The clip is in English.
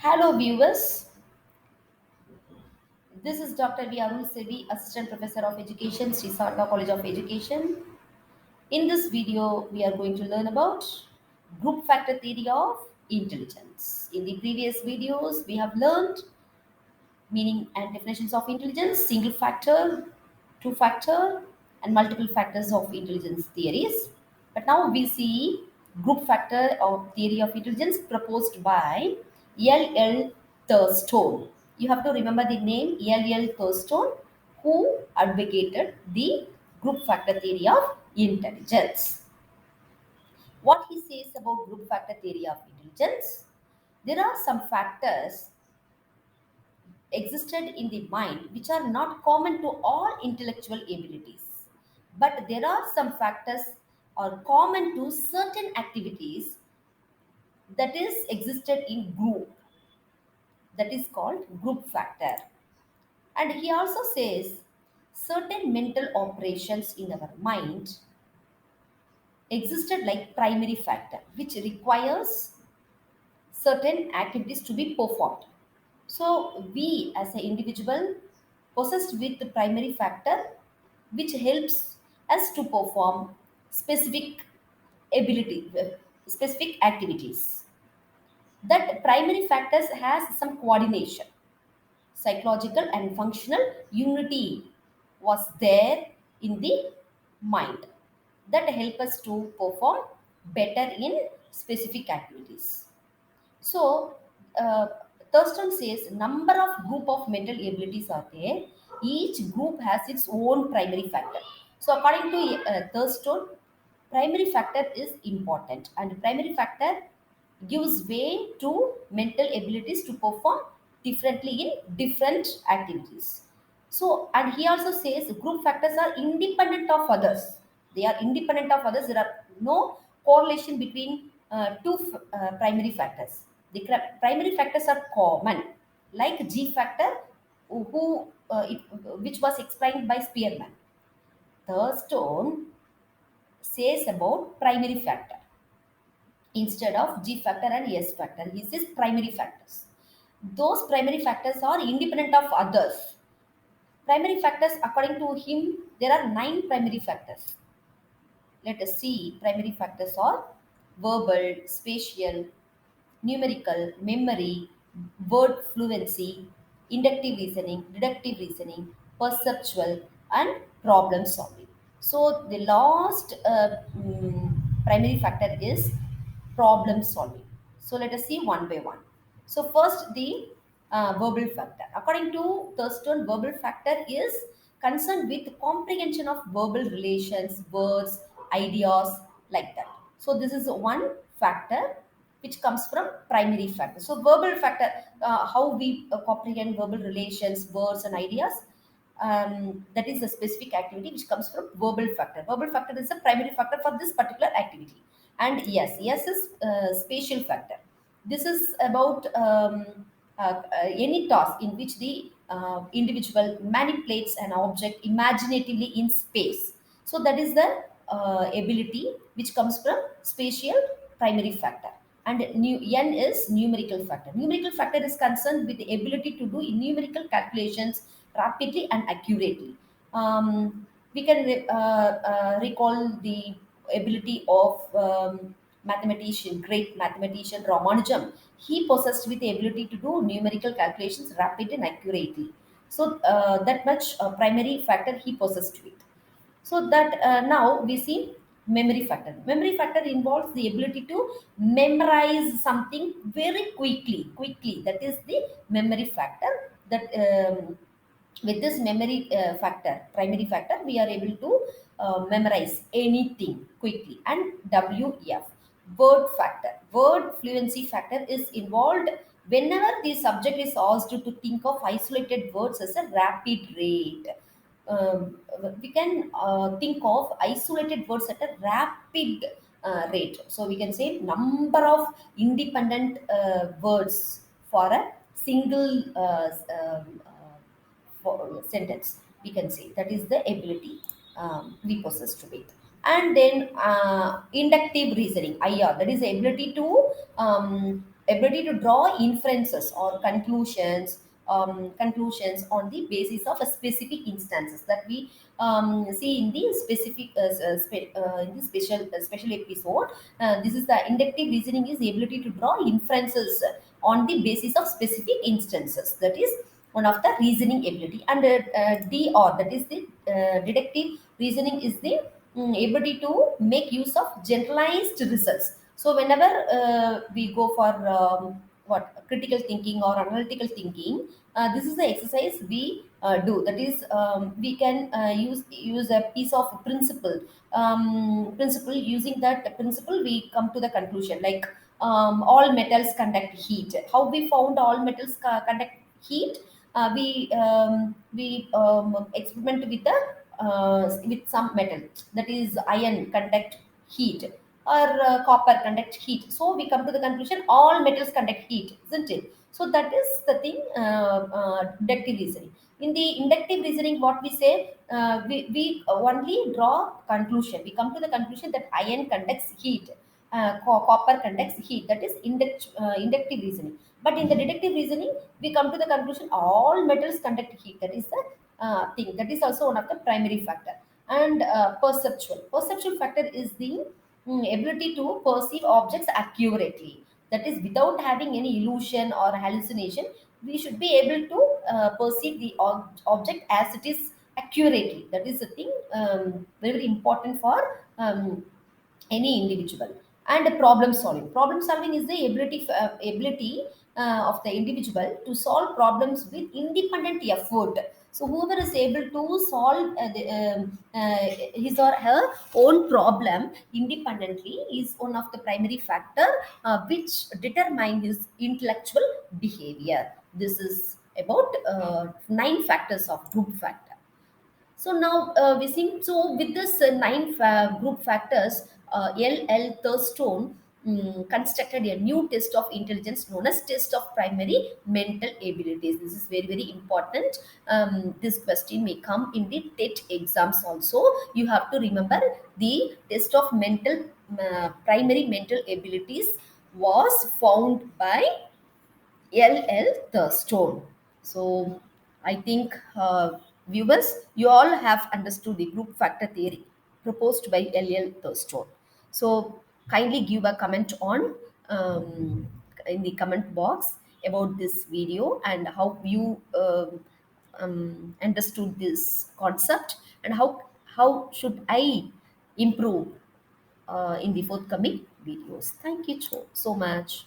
Hello, viewers. This is Dr. Arulselvi, Assistant Professor of Education, Sri Sarada College of Education. In this video, we are going to learn about group factor theory of intelligence. In the previous videos, we have learned meaning and definitions of intelligence, single factor, two factor, and multiple factors of intelligence theories. But now we see group factor of theory of intelligence proposed by L. Thurston. You have to remember the name L. Thurston, who advocated the group factor theory of intelligence. What he says about group factor theory of intelligence? There are some factors existed in the mind which are not common to all intellectual abilities, but there are some factors are common to certain activities that is existed in group, that is called group factor. And he also says certain mental operations in our mind existed like primary factor which requires certain activities to be performed. So we as an individual possessed with the primary factor which helps us to perform specific ability, specific activities. That primary factors has some coordination, psychological and functional unity was there in the mind that help us to perform better in specific activities. So, Thurston says number of group of mental abilities are there. Each group has its own primary factor. So, according to Thurston, primary factor is important, and primary factor gives way to mental abilities to perform differently in different activities. So, and he also says group factors are independent of others. They are independent of others. There are no correlation between two primary factors. The primary factors are common, like G factor, which was explained by Spearman. Thurstone says about primary factor instead of G factor and S factor. He says primary factors. Those primary factors are independent of others. Primary factors, according to him, there are nine primary factors. Let us see. Primary factors are verbal, spatial, numerical, memory, word fluency, inductive reasoning, deductive reasoning, perceptual, and problem solving. So the last primary factor is problem solving. So let us see one by one. So first the verbal factor. According to Thurston, verbal factor is concerned with comprehension of verbal relations, words, ideas like that. So this is one factor which comes from primary factor. So verbal factor, how we comprehend verbal relations, words, and ideas. That is a specific activity which comes from verbal factor. Verbal factor is a primary factor for this particular activity. And yes is spatial factor. This is about any task in which the individual manipulates an object imaginatively in space. So that is the ability which comes from spatial primary factor. And n is numerical factor. Numerical factor is concerned with the ability to do numerical calculations rapidly and accurately. We can recall the ability of great mathematician Ramanujam. He possessed with the ability to do numerical calculations rapidly and accurately. So that much primary factor he possessed with. So that now we see memory factor. Memory factor involves the ability to memorize something very quickly. That is the memory factor. That with this memory factor, primary factor, we are able to memorize anything quickly. And WF, word factor, word fluency factor is involved whenever the subject is asked to think of isolated words as a rapid rate. We can think of isolated words at a rapid rate. So we can say number of independent words for a single sentence. We can say that is the ability we possess to it. And then inductive reasoning, IR, that is the ability to ability to draw inferences or conclusions on the basis of a specific instances that we see in the specific in the special episode. This is the inductive reasoning is the ability to draw inferences on the basis of specific instances. That is one of the reasoning ability. And DR, that is the deductive reasoning, is the ability to make use of generalized results. So whenever we go for what critical thinking or analytical thinking, this is the exercise we do. That is, we can use a piece of principle. Using that principle, we come to the conclusion like all metals conduct heat. How we found all metals conduct heat? We experiment with some metal, that is iron conduct heat, or copper conduct heat. So we come to the conclusion all metals conduct heat, isn't it? So that is the thing. Deductive reasoning. In the inductive reasoning, what we say, we only draw conclusion. We come to the conclusion that iron conducts heat, copper conducts heat. That is inductive reasoning. But in the deductive reasoning, we come to the conclusion all metals conduct heat. That is the thing. That is also one of the primary factor. And perceptual factor is the ability to perceive objects accurately. That is, without having any illusion or hallucination, we should be able to perceive the object as it is accurately. That is the thing, very, very important for any individual. And problem solving is the ability of the individual to solve problems with independent effort. So whoever is able to solve his or her own problem independently is one of the primary factor which determine his intellectual behavior. This is about 9 factors of group factor. So now we see, so with this group factors, L. Thurstone constructed a new test of intelligence known as test of primary mental abilities. This is very, very important. This question may come in the TET exams also. You have to remember the test of primary mental abilities was found by L. Thurstone. So I think viewers, you all have understood the group factor theory proposed by L. Thurstone. So kindly give a comment on in the comment box about this video and how you understood this concept, and how should I improve in the forthcoming videos. Thank you so much.